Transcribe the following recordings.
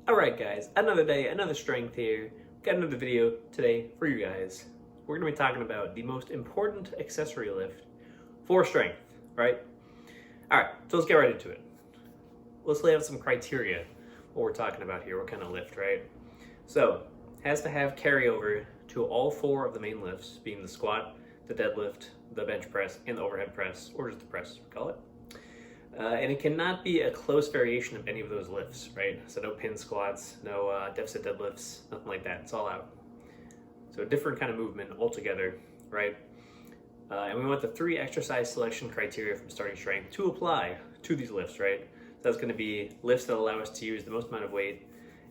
Alright guys, another day, another strength here. Got another video today for you guys. We're going to be talking about the most important accessory lift for strength, right? Alright, so let's get right into it. Let's lay out some criteria what we're talking about here, what kind of lift, right? So, has to have carryover to all four of the main lifts, being the squat, the deadlift, the bench press, and the overhead press, or just the press, as we call it. And it cannot be a close variation of any of those lifts, right? So no pin squats, no deficit deadlifts, nothing like that. It's all out. So a different kind of movement altogether, right? And we want the 3 exercise selection criteria from starting strength to apply to these lifts, right? So that's going to be lifts that allow us to use the most amount of weight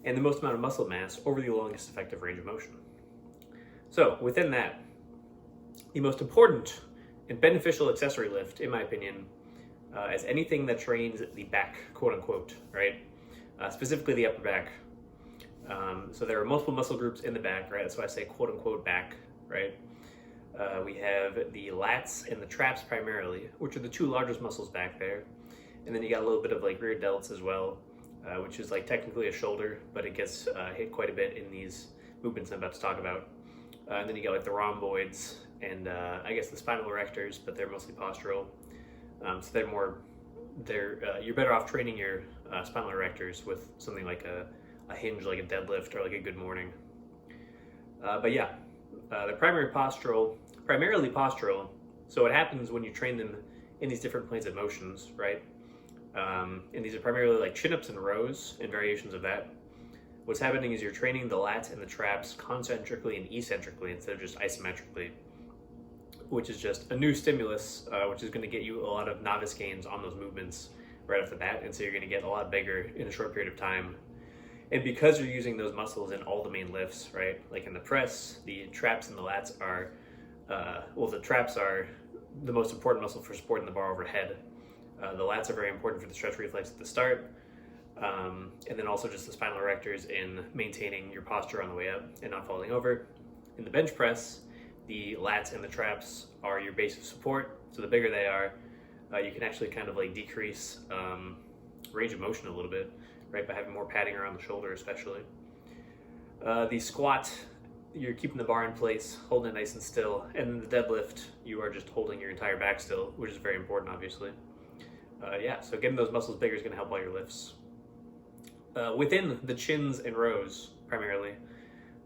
and the most amount of muscle mass over the longest effective range of motion. So within that, the most important and beneficial accessory lift, in my opinion, as anything that trains the back, quote unquote, right? Specifically the upper back. So there are multiple muscle groups in the back, right? That's why I say quote unquote back, right? We have the lats and the traps primarily, which are the 2 largest muscles back there. And then you got a little bit of like rear delts as well, which is like technically a shoulder, but it gets hit quite a bit in these movements I'm about to talk about. And then you got like the rhomboids and I guess the spinal erectors, but they're mostly postural. So you're better off training your spinal erectors with something like a hinge, like a deadlift or like a good morning. But yeah, they're primarily postural. So what happens when you train them in these different planes of motions, right? And these are primarily like chin-ups and rows and variations of that. What's happening is you're training the lats and the traps concentrically and eccentrically instead of just isometrically, which is just a new stimulus, which is going to get you a lot of novice gains on those movements right off the bat, and so you're going to get a lot bigger in a short period of time. And because you're using those muscles in all the main lifts, right, like in the press, the traps and the lats are, the traps are the most important muscle for supporting the bar overhead. The lats are very important for the stretch reflex at the start, and then also just the spinal erectors in maintaining your posture on the way up and not falling over. In the bench press, the lats and the traps are your base of support, so the bigger they are, you can actually kind of like decrease range of motion a little bit, right, by having more padding around the shoulder especially. The squat, you're keeping the bar in place, holding it nice and still, and then the deadlift, you are just holding your entire back still, which is very important, obviously. So getting those muscles bigger is going to help all your lifts. Within the chins and rows, primarily,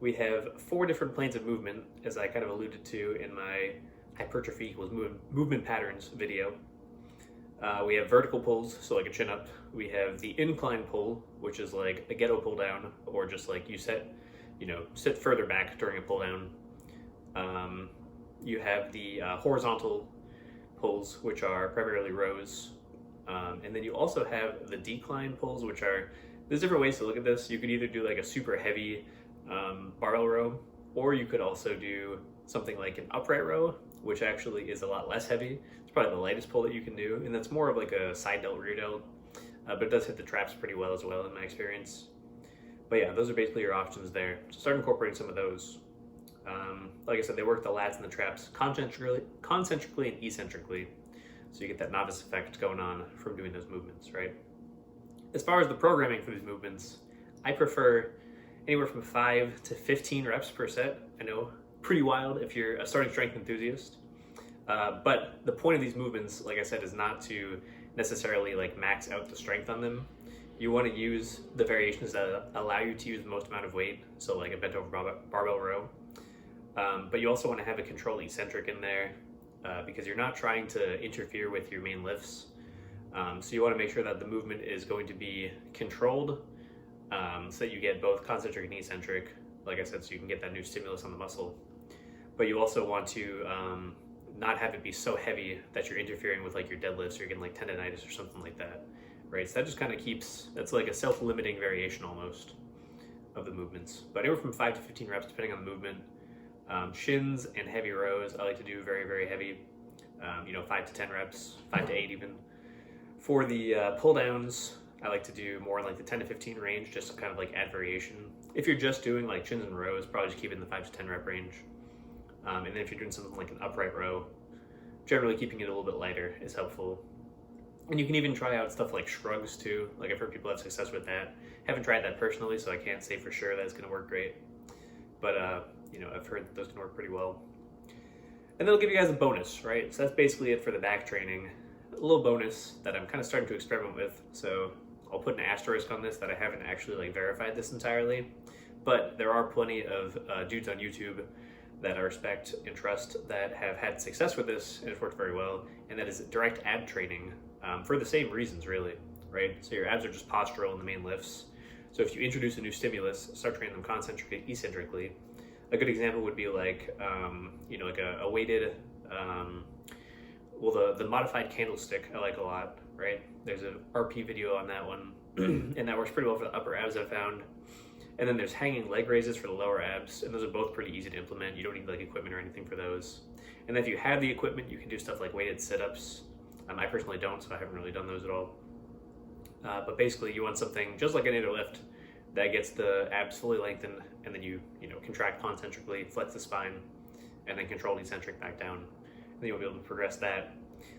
we have 4 different planes of movement, as I kind of alluded to in my hypertrophy equals movement patterns video. We have vertical pulls, so like a chin up. We have the incline pull, which is like a ghetto pull down, or just like you sit further back during a pull down. You have the horizontal pulls, which are primarily rows. And then you also have the decline pulls, which are, there's different ways to look at this. You could either do like a super heavy barbell row, or you could also do something like an upright row, which actually is a lot less heavy. It's probably the lightest pull that you can do, and that's more of like a side delt, rear delt, but it does hit the traps pretty well as well in my experience. But yeah, those are basically your options there. So start incorporating some of those. Like I said, they work the lats and the traps concentrically and eccentrically, so you get that novice effect going on from doing those movements, right? As far as the programming for these movements, I prefer anywhere from 5 to 15 reps per set. I know, pretty wild if you're a starting strength enthusiast. But the point of these movements, like I said, is not to necessarily like max out the strength on them. You want to use the variations that allow you to use the most amount of weight, so like a bent over barbell row. But you also want to have a controlled eccentric in there because you're not trying to interfere with your main lifts. So you want to make sure that the movement is going to be controlled, so that you get both concentric and eccentric, like I said, so you can get that new stimulus on the muscle. But you also want to not have it be so heavy that you're interfering with like your deadlifts, or you're getting like tendonitis or something like that, right? So that just kind of that's like a self-limiting variation almost of the movements. But anywhere from 5 to 15 reps depending on the movement. Shins and heavy rows, I like to do very, very heavy, 5 to 10 reps, 5 to 8 even. For the pull downs, I like to do more in like the 10 to 15 range, just to kind of like add variation. If you're just doing like chins and rows, probably just keep it in the 5 to 10 rep range. And then if you're doing something like an upright row, generally keeping it a little bit lighter is helpful. And you can even try out stuff like shrugs too. Like I've heard people have success with that. Haven't tried that personally, so I can't say for sure that it's gonna work great. But you know, I've heard that those can work pretty well. And they'll give you guys a bonus, right? So that's basically it for the back training. A little bonus that I'm kind of starting to experiment with. So I'll put an asterisk on this that I haven't actually like verified this entirely. But there are plenty of dudes on YouTube that I respect and trust that have had success with this and it's worked very well. And that is direct ab training for the same reasons, really, right? So your abs are just postural in the main lifts. So if you introduce a new stimulus, start training them concentrically, eccentrically. A good example would be like, you know, like a weighted, well, the modified candlestick I like a lot, right? There's an RP video on that one, and that works pretty well for the upper abs I've found. And then there's hanging leg raises for the lower abs, and those are both pretty easy to implement. You don't need like equipment or anything for those. And then if you have the equipment, you can do stuff like weighted sit-ups. I personally don't, so I haven't really done those at all. But basically, you want something just like an inner lift that gets the abs fully lengthened, and then you know, contract concentrically, flex the spine, and then control the eccentric back down. And then you'll be able to progress that.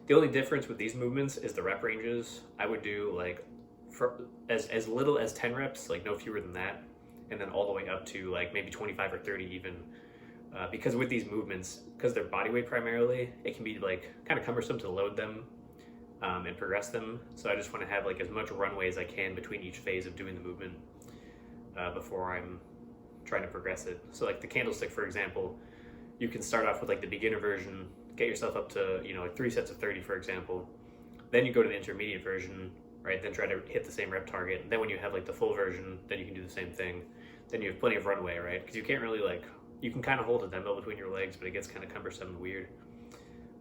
The only difference with these movements is the rep ranges. I would do like for as little as 10 reps, like no fewer than that, and then all the way up to like maybe 25 or 30 even. Because with these movements, because they're body weight primarily, it can be like kind of cumbersome to load them and progress them. So I just want to have like as much runway as I can between each phase of doing the movement before I'm trying to progress it. So like the candlestick, for example, you can start off with like the beginner version, get yourself up to, you know, like 3 sets of 30, for example. Then you go to the intermediate version, right? Then try to hit the same rep target. Then when you have like the full version, then you can do the same thing. Then you have plenty of runway, right? Because you can't really like, you can kind of hold a dumbbell between your legs, but it gets kind of cumbersome and weird.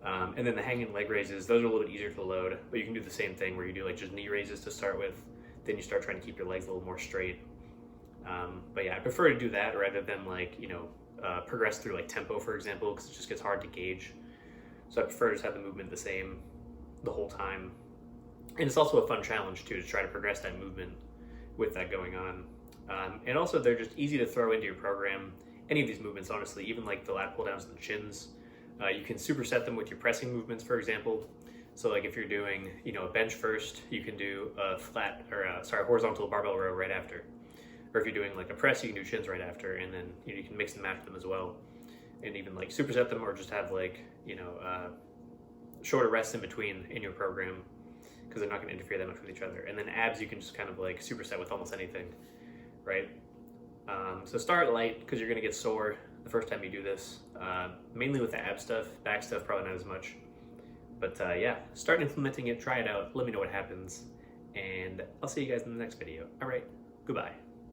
And then the hanging leg raises, those are a little bit easier to load, but you can do the same thing where you do like just knee raises to start with. Then you start trying to keep your legs a little more straight. But yeah, I prefer to do that rather than like, you know, progress through like tempo, for example, because it just gets hard to gauge. So I prefer to just have the movement the same the whole time. And it's also a fun challenge too, to try to progress that movement with that going on. And also they're just easy to throw into your program. Any of these movements, honestly, even like the lat pull downs and the chins, you can superset them with your pressing movements, for example. So like if you're doing, you know, a bench first, you can do a horizontal barbell row right after. Or if you're doing like a press, you can do chins right after, and then you can mix and match them as well. And even like superset them, or just have like, you know, shorter rests in between in your program, because they're not going to interfere that much with each other. And then abs, you can just kind of like superset with almost anything, right? So start light, because you're going to get sore the first time you do this, mainly with the ab stuff. Back stuff, probably not as much. But yeah, start implementing it, try it out, let me know what happens, and I'll see you guys in the next video. All right, goodbye.